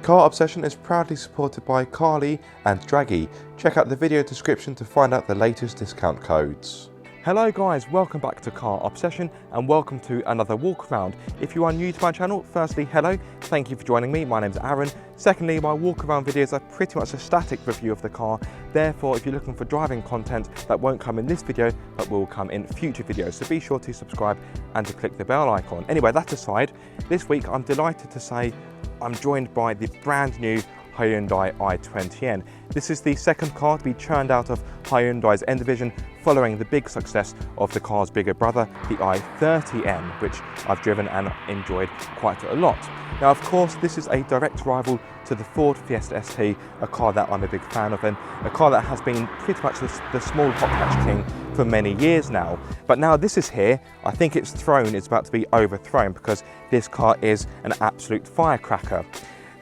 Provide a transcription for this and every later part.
Car Obsession is proudly supported by Carly and Draggy. Check out the video description to find out the latest discount codes. Hello guys, welcome back to Car Obsession and welcome to another walk around. If you are new to my channel, firstly hello, thank you for joining me, my name's Aaron. Secondly, my walk around videos are pretty much a static review of the car, therefore if you're looking for driving content that won't come in this video but will come in future videos, so be sure to subscribe and to click the bell icon. Anyway, that aside, this week I'm delighted to say I'm joined by the brand new Hyundai i20N. This is the second car to be churned out of Hyundai's N division following the big success of the car's bigger brother, the i30N, which I've driven and enjoyed quite a lot. Now, of course, this is a direct rival to the Ford Fiesta ST, a car that I'm a big fan of and a car that has been pretty much the small hot hatch king for many years now. But now this is here, I think its throne is about to be overthrown because this car is an absolute firecracker.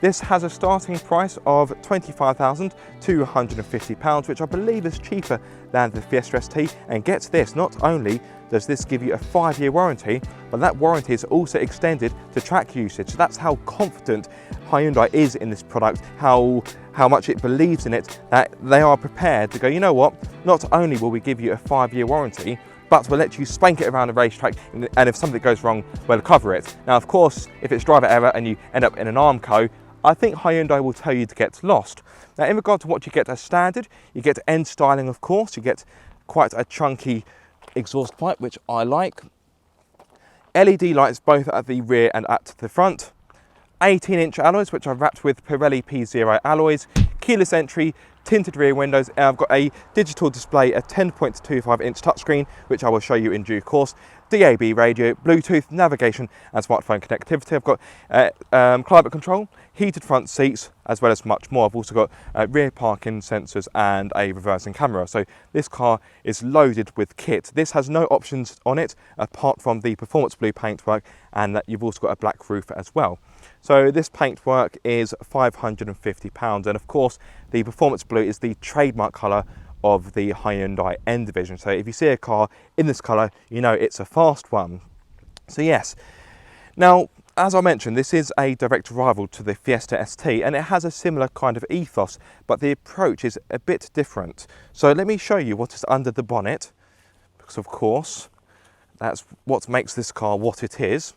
This has a starting price of £25,250, which I believe is cheaper than the Fiesta ST. And get this, not only does this give you a 5-year warranty, but that warranty is also extended to track usage. So that's how confident Hyundai is in this product, how much it believes in it, that they are prepared to go, you know what, not only will we give you a 5-year warranty, but we'll let you spank it around the racetrack, and if something goes wrong, we'll cover it. Now, of course, if it's driver error and you end up in an Armco, I think Hyundai will tell you to get lost. Now, in regard to what you get as standard, you get end styling, of course. You get quite a chunky exhaust pipe, which I like. LED lights both at the rear and at the front. 18-inch alloys, which are wrapped with Pirelli P0 alloys. Keyless entry, tinted rear windows, and I've got a digital display, a 10.25-inch touchscreen, which I will show you in due course. DAB radio, Bluetooth, navigation and smartphone connectivity. I've got climate control, heated front seats, as well as much more. I've also got rear parking sensors and a reversing camera. So this car is loaded with kit. This has no options on it apart from the performance blue paintwork, and that you've also got a black roof as well. So this paintwork is £550, and of course the performance blue is the trademark colour of the Hyundai N division. So if you see a car in this colour, you know it's a fast one. So yes, now as I mentioned, this is a direct rival to the Fiesta ST, and it has a similar kind of ethos, but the approach is a bit different. So let me show you what is under the bonnet, because of course that's what makes this car what it is.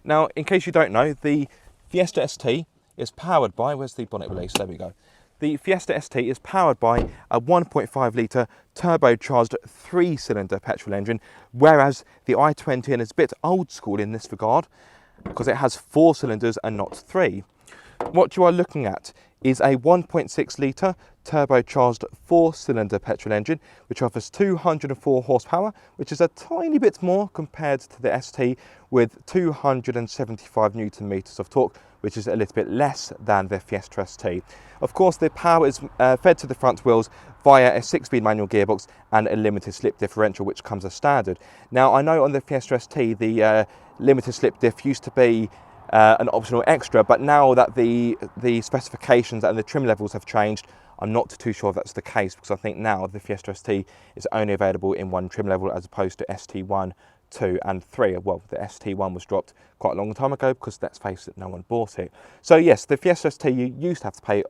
Now, in case you don't know, the Fiesta ST is powered by, where's the bonnet release? There we go. The Fiesta ST is powered by a 1.5 litre turbocharged 3-cylinder petrol engine, whereas the i20N is a bit old school in this regard because it has 4 cylinders and not 3. What you are looking at is a 1.6 litre turbocharged 4-cylinder petrol engine, which offers 204 horsepower, which is a tiny bit more compared to the ST, with 275 newton meters of torque, which is a little bit less than the Fiesta ST. Of course, the power is fed to the front wheels via a 6-speed manual gearbox and a limited slip differential, which comes as standard. Now, I know on the Fiesta ST, the limited slip diff used to be an optional extra, but now that the specifications and the trim levels have changed, I'm not too sure if that's the case, because I think now the Fiesta ST is only available in one trim level as opposed to ST1, 2 and 3. Well, the ST1 was dropped quite a long time ago because, let's face it, no one bought it. So yes, the Fiesta ST, you used to have to pay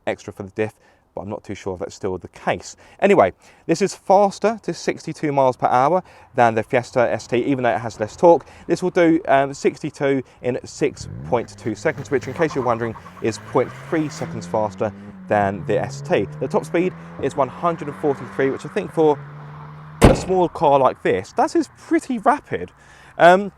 extra for the diff, but I'm not too sure if that's still the case. Anyway, this is faster to 62 miles per hour than the Fiesta ST, even though it has less torque. This will do 62 in 6.2 seconds, which, in case you're wondering, is 0.3 seconds faster than the ST. The top speed is 143, which I think for a small car like this, that is pretty rapid. Now,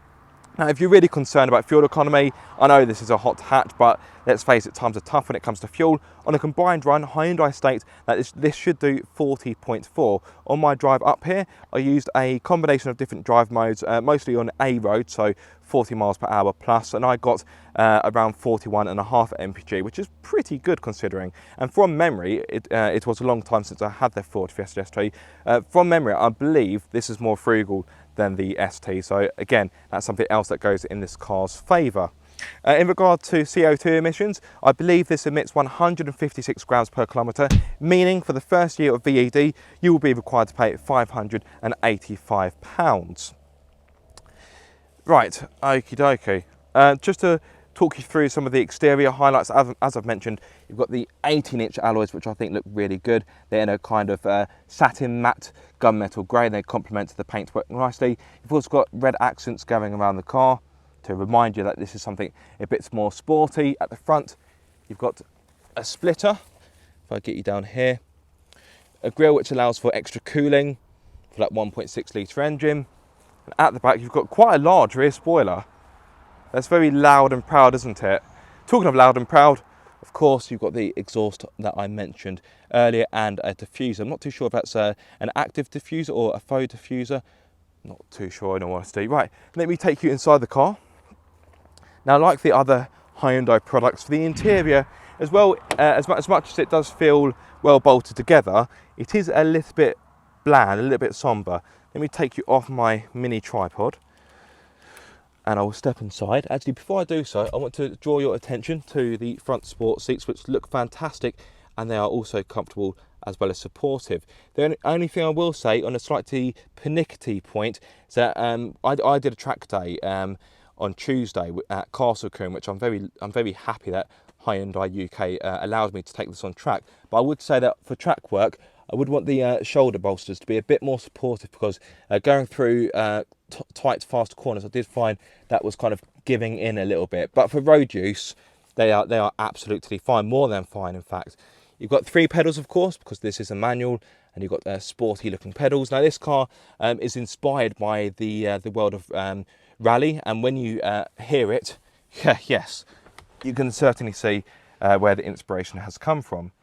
if you're really concerned about fuel economy, I know this is a hot hat, but let's face it, times are tough when it comes to fuel. On a combined run, Hyundai states that this should do 40.4. On my drive up here, I used a combination of different drive modes, mostly on A road, so 40 miles per hour plus, and I got around 41.5 mpg, which is pretty good considering. And from memory, it was a long time since I had the Ford Fiesta ST. From memory, I believe this is more frugal than the ST. So again, that's something else that goes in this car's favour. In regard to CO2 emissions, I believe this emits 156 grams per kilometre, meaning for the first year of VED, you will be required to pay £585. Right, okie dokie. Just to talk you through some of the exterior highlights. As I've mentioned, you've got the 18-inch alloys, which I think look really good. They're in a kind of satin matte gunmetal grey. They complement the paintwork nicely. You've also got red accents going around the car to remind you that this is something a bit more sporty. At the front, you've got a splitter. If I get you down here, a grille which allows for extra cooling for that 1.6 litre engine. And at the back, you've got quite a large rear spoiler. That's very loud and proud, isn't it? Talking of loud and proud, of course, you've got the exhaust that I mentioned earlier and a diffuser. I'm not too sure if that's an active diffuser or a faux diffuser. Not too sure, in all honesty. Right, let me take you inside the car. Now, like the other Hyundai products, for the interior as well, as much as it does feel well bolted together, it is a little bit bland, a little bit somber. Let me take you off my mini tripod and I will step inside. Actually, before I do so, I want to draw your attention to the front sport seats, which look fantastic, and they are also comfortable as well as supportive. The only thing I will say on a slightly pernickety point is that I did a track day on Tuesday at Castle Combe, which I'm very happy that Hyundai UK allows me to take this on track. But I would say that for track work, I would want the shoulder bolsters to be a bit more supportive, because going through tight, fast corners, I did find that was kind of giving in a little bit. But for road use, they are absolutely fine, more than fine, in fact. You've got 3 pedals, of course, because this is a manual, and you've got sporty looking pedals. Now, this car is inspired by the world of rally, and when you hear it, yes, you can certainly see where the inspiration has come from.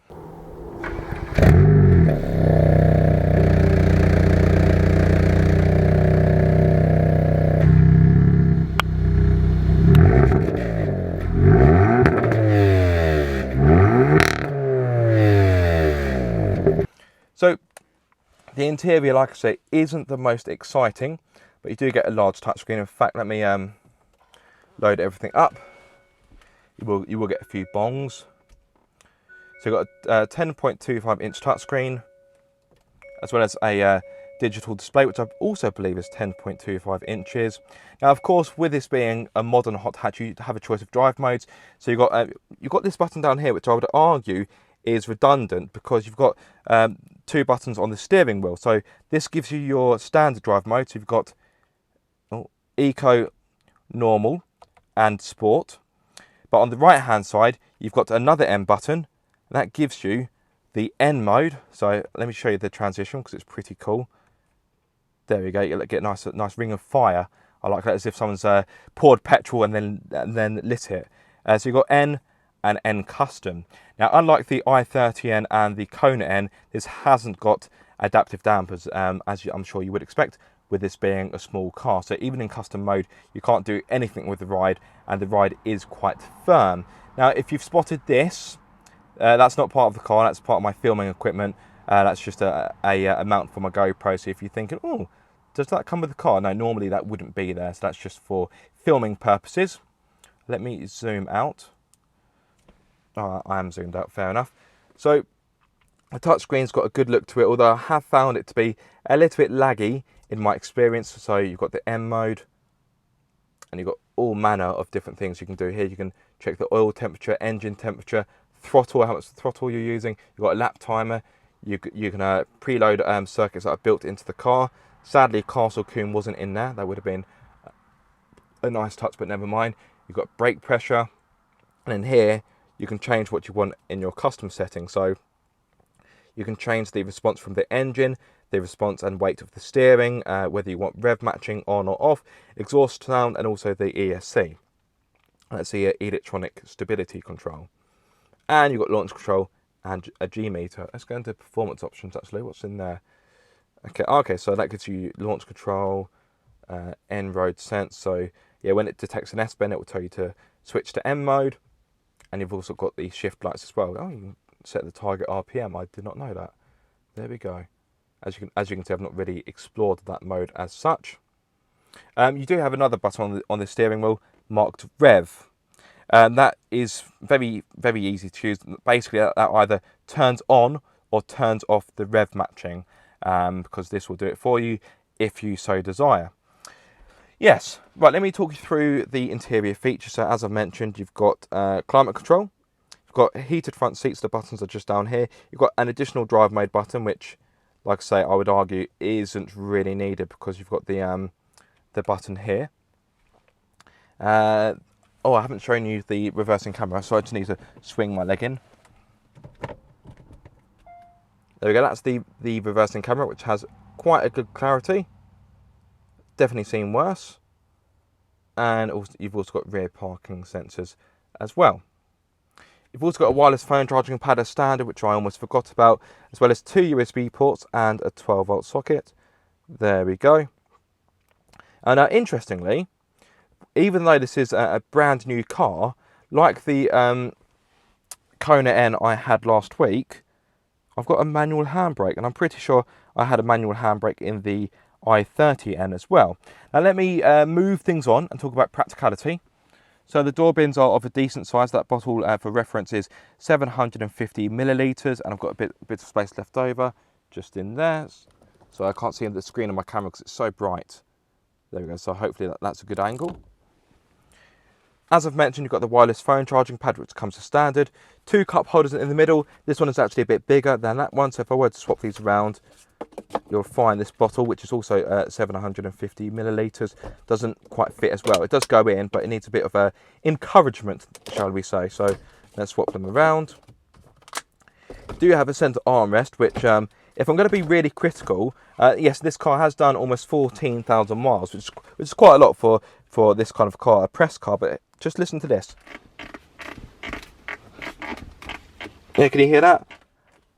So the interior, like I say, isn't the most exciting, but you do get a large touchscreen. In fact, let me load everything up. You will get a few bongs. So you've got a 10.25 inch touchscreen, as well as a digital display, which I also believe is 10.25 inches. Now, of course, with this being a modern hot hatch, you have a choice of drive modes. So you've got this button down here, which I would argue is redundant, because you've got 2 buttons on the steering wheel. So this gives you your standard drive mode. So you've got Eco, Normal, and Sport. But on the right hand side, you've got another N button. That gives you the N mode. So let me show you the transition, because it's pretty cool. There we go. You get a nice ring of fire. I like that, as if someone's poured petrol and then lit it. So you've got N and N Custom. Now, unlike the i20N and the Kona N, this hasn't got adaptive dampers, as I'm sure you would expect, with this being a small car. So even in custom mode, you can't do anything with the ride, and the ride is quite firm. Now, if you've spotted this, that's not part of the car, that's part of my filming equipment. That's just a mount for my GoPro. So if you're thinking, oh, does that come with the car? No, normally that wouldn't be there. So that's just for filming purposes. Let me zoom out. Oh, I am zoomed out, fair enough. So the touchscreen's got a good look to it, although I have found it to be a little bit laggy in my experience. So you've got the M mode, and you've got all manner of different things you can do here. You can check the oil temperature, engine temperature, throttle, how much throttle you're using. You've got a lap timer. You can preload circuits that are built into the car. Sadly, Castle Combe wasn't in there. That would have been a nice touch, but never mind. You've got brake pressure, and in here you can change what you want in your custom setting. So you can change the response from the engine, the response and weight of the steering, whether you want rev matching on or off, exhaust sound, and also the ESC. That's the electronic stability control. And you've got launch control and a G meter. Let's go into performance options actually. What's in there? Okay, so that gives you launch control, N-road sense. So yeah, when it detects an S-bend, it will tell you to switch to M mode. And you've also got the shift lights as well. Oh, you can set the target RPM. I did not know that. There we go. As you can see, I've not really explored that mode as such. You do have another button on the steering wheel marked Rev. That is very, very easy to use. Basically, that either turns on or turns off the rev matching, because this will do it for you if you so desire. Yes, right, let me talk you through the interior features. So as I've mentioned, you've got climate control, you've got heated front seats, the buttons are just down here. You've got an additional drive mode button, which, like I say, I would argue isn't really needed because you've got the button here. Oh, I haven't shown you the reversing camera, so I just need to swing my leg in. There we go, that's the reversing camera, which has quite a good clarity. Definitely seen worse. And also, you've also got rear parking sensors as well. You've also got a wireless phone charging pad as standard, which I almost forgot about, as well as 2 USB ports and a 12-volt socket. There we go. And interestingly, even though this is a brand new car, like the Kona N I had last week, I've got a manual handbrake, and I'm pretty sure I had a manual handbrake in the i20N as well. Now let me move things on and talk about practicality. So the door bins are of a decent size. That bottle, for reference, is 750 millilitres, and I've got a bit of space left over just in there. So I can't see the screen on my camera because it's so bright. There we go. So hopefully that's a good angle. As I've mentioned, you've got the wireless phone charging pad, which comes as standard. 2 cup holders in the middle. This one is actually a bit bigger than that one. So if I were to swap these around, you'll find this bottle, which is also 750 millilitres, doesn't quite fit as well. It does go in, but it needs a bit of encouragement, shall we say. So let's swap them around. Do have a centre armrest, which, if I'm going to be really critical, yes, this car has done almost 14,000 miles, which is quite a lot for this kind of car, a press car. But just listen to this. Yeah, can you hear that?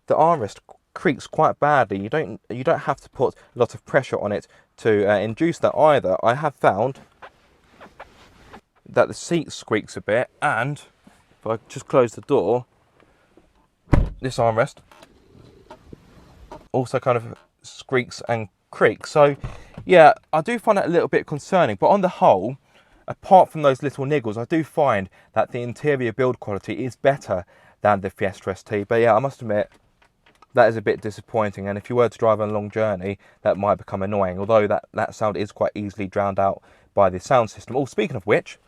The armrest creaks quite badly. You don't have to put a lot of pressure on it to induce that either. I have found that the seat squeaks a bit, and if I just close the door, this armrest also kind of squeaks and creaks. So yeah, I do find that a little bit concerning, but on the whole, apart from those little niggles, I do find that the interior build quality is better than the Fiesta ST. But yeah, I must admit, that is a bit disappointing, and if you were to drive on a long journey, that might become annoying, although that sound is quite easily drowned out by the sound system. Oh, speaking of which,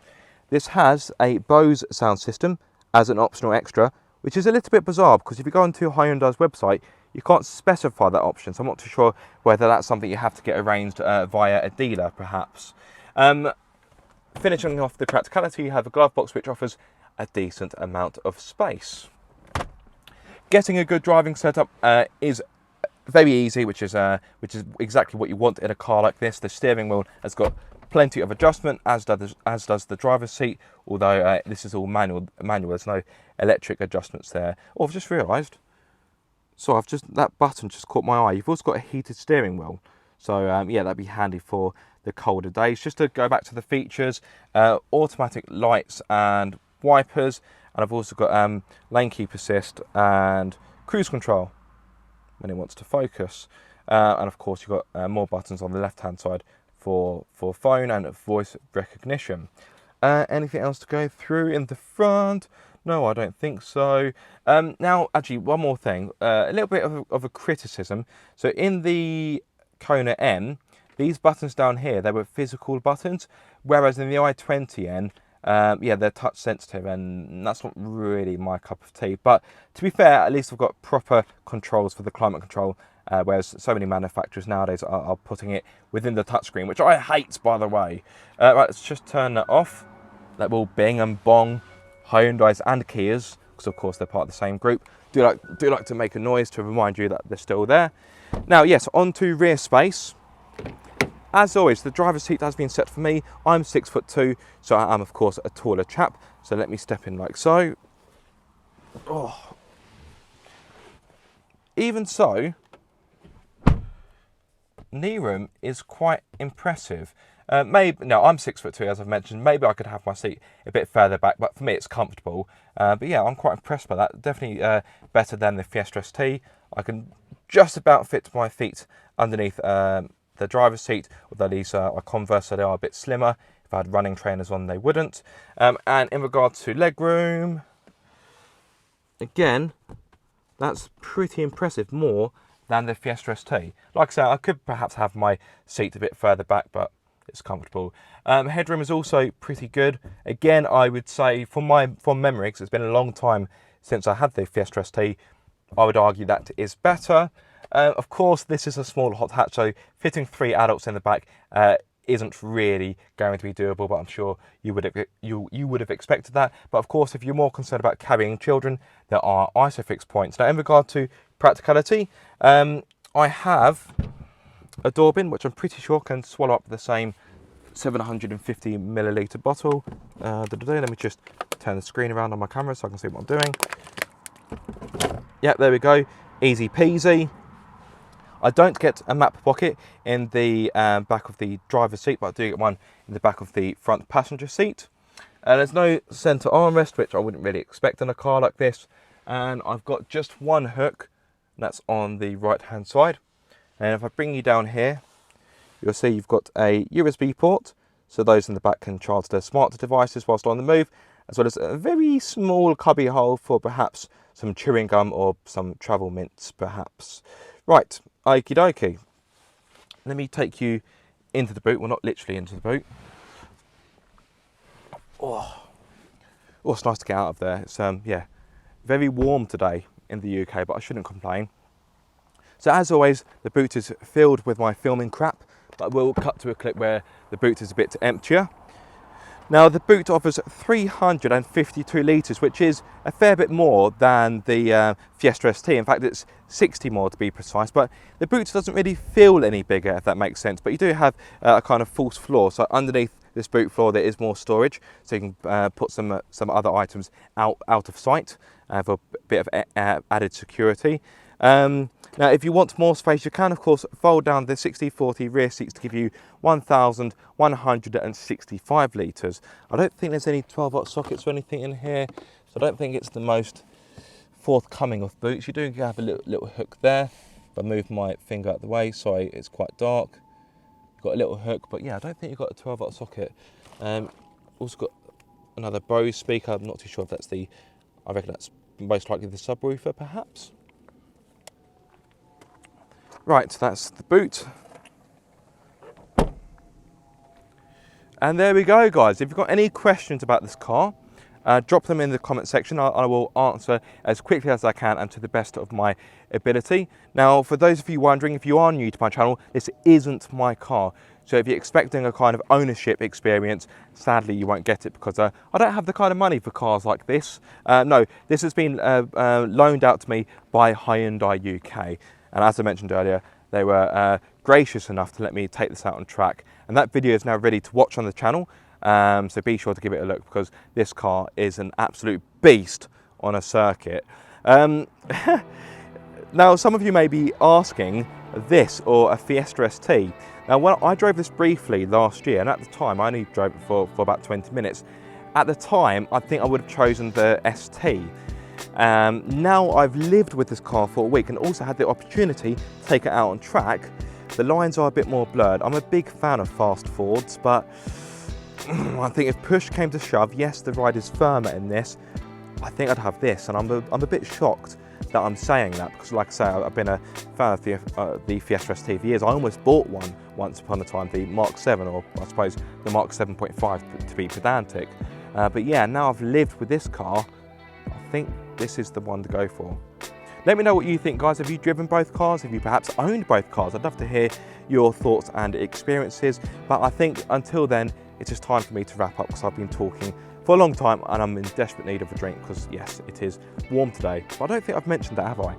this has a Bose sound system as an optional extra, which is a little bit bizarre, because if you go onto Hyundai's website, you can't specify that option, so I'm not too sure whether that's something you have to get arranged via a dealer, perhaps. Finishing off the practicality, you have a glove box which offers a decent amount of space. Getting a good driving setup is very easy, which is exactly what you want in a car like this. The steering wheel has got plenty of adjustment, as does the driver's seat, although this is all manual. There's no electric adjustments there. Oh, I've just realised. So that button just caught my eye. You've also got a heated steering wheel. So yeah, that'd be handy for the colder days. Just to go back to the features, automatic lights and wipers, and I've also got lane keep assist and cruise control when it wants to focus. And of course, you've got more buttons on the left-hand side for phone and voice recognition. Anything else to go through in the front? No, I don't think so. Now, actually, one more thing. A little bit of a criticism. So in the Kona N, these buttons down here, they were physical buttons, whereas in the i20N, yeah, they're touch sensitive, and that's not really my cup of tea. But to be fair, at least I've got proper controls for the climate control, whereas so many manufacturers nowadays are putting it within the touchscreen, which I hate, by the way. Right, let's just turn that off. That will bing and bong Hyundais and Kias, because of course they're part of the same group. Do like to make a noise to remind you that they're still there. Now, yes, on to rear space. As always, the driver's seat has been set for me. I'm 6'2", so I am, of course, a taller chap. So let me step in like so. Oh. Even so, knee room is quite impressive. Maybe no, I'm 6'2", as I've mentioned. Maybe I could have my seat a bit further back, but for me it's comfortable. But yeah, I'm quite impressed by that. Definitely better than the Fiesta ST. I can just about fit my feet underneath the driver's seat, although these are Converse, so they are a bit slimmer. If I had running trainers on, they wouldn't. And in regards to leg room, again, that's pretty impressive, more than the Fiesta ST. Like I said, I could perhaps have my seat a bit further back, but it's comfortable. Headroom is also pretty good. Again, I would say from memory, because it's been a long time since I had the Fiesta ST, I would argue that is better. Of course, this is a small hot hatch, so fitting 3 adults in the back isn't really going to be doable, but I'm sure you would have expected that. But of course, if you're more concerned about carrying children, there are ISOFIX points. Now, in regard to practicality, I have a door bin, which I'm pretty sure can swallow up the same 750 milliliter bottle. Let me just turn the screen around on my camera so I can see what I'm doing. Yep, there we go, easy peasy. I don't get a map pocket in the back of the driver's seat, but I do get one in the back of the front passenger seat. There's no centre armrest, which I wouldn't really expect in a car like this. And I've got just one hook, and that's on the right hand side. And if I bring you down here, you'll see you've got a USB port, so those in the back can charge their smart devices whilst on the move, as well as a very small cubby hole for perhaps some chewing gum or some travel mints perhaps. Right, okie dokie. Let me take you into the boot. Well, not literally into the boot. Oh, it's nice to get out of there. It's yeah, very warm today in the UK, but I shouldn't complain. So as always, the boot is filled with my filming crap, but we'll cut to a clip where the boot is a bit emptier. Now, the boot offers 352 litres, which is a fair bit more than the Fiesta ST. In fact, it's 60 more to be precise, but the boot doesn't really feel any bigger, if that makes sense. But you do have a kind of false floor. So underneath this boot floor, there is more storage, so you can put some other items out of sight for a bit of added security. Now, if you want more space, you can, of course, fold down the 60/40 rear seats to give you 1,165 litres. I don't think there's any 12-volt sockets or anything in here, so I don't think it's the most forthcoming of boots. You do have a little hook there. If I move my finger out of the way, sorry, it's quite dark. You've got a little hook, but yeah, I don't think you've got a 12-volt socket. Also got another Bose speaker. I'm not too sure if that's I reckon that's most likely the subwoofer, perhaps. Right, that's the boot. And there we go, guys. If you've got any questions about this car, drop them in the comment section. I will answer as quickly as I can and to the best of my ability. Now, for those of you wondering, if you are new to my channel, this isn't my car. So if you're expecting a kind of ownership experience, sadly you won't get it, because I don't have the kind of money for cars like this. No, this has been loaned out to me by Hyundai UK. And as I mentioned earlier, they were gracious enough to let me take this out on track. And that video is now ready to watch on the channel. So be sure to give it a look, because this car is an absolute beast on a circuit. Now, some of you may be asking, this or a Fiesta ST? Now, when I drove this briefly last year, and at the time I only drove it for about 20 minutes. At the time, I think I would have chosen the ST. Now I've lived with this car for a week and also had the opportunity to take it out on track. The lines are a bit more blurred. I'm a big fan of fast Fords, but I think if push came to shove, yes, the ride is firmer in this. I think I'd have this, and I'm a bit shocked that I'm saying that, because like I say, I've been a fan of the Fiesta ST for years. I almost bought one once upon a time, the Mark 7, or I suppose the Mark 7.5 to be pedantic. But yeah, now I've lived with this car, I think this is the one to go for. Let me know what you think, guys. Have you driven both cars? Have you perhaps owned both cars? I'd love to hear your thoughts and experiences. But I think until then, it's just time for me to wrap up, because I've been talking for a long time and I'm in desperate need of a drink, because yes, it is warm today. But I don't think I've mentioned that, have I?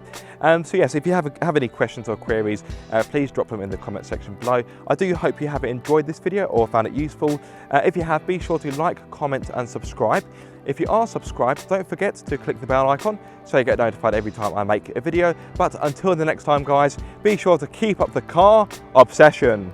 So yes, if you have any questions or queries, please drop them in the comment section below. I do hope you have enjoyed this video or found it useful. If you have, be sure to like, comment and subscribe. If you are subscribed, don't forget to click the bell icon so you get notified every time I make a video. But until the next time, guys, be sure to keep up the car obsession.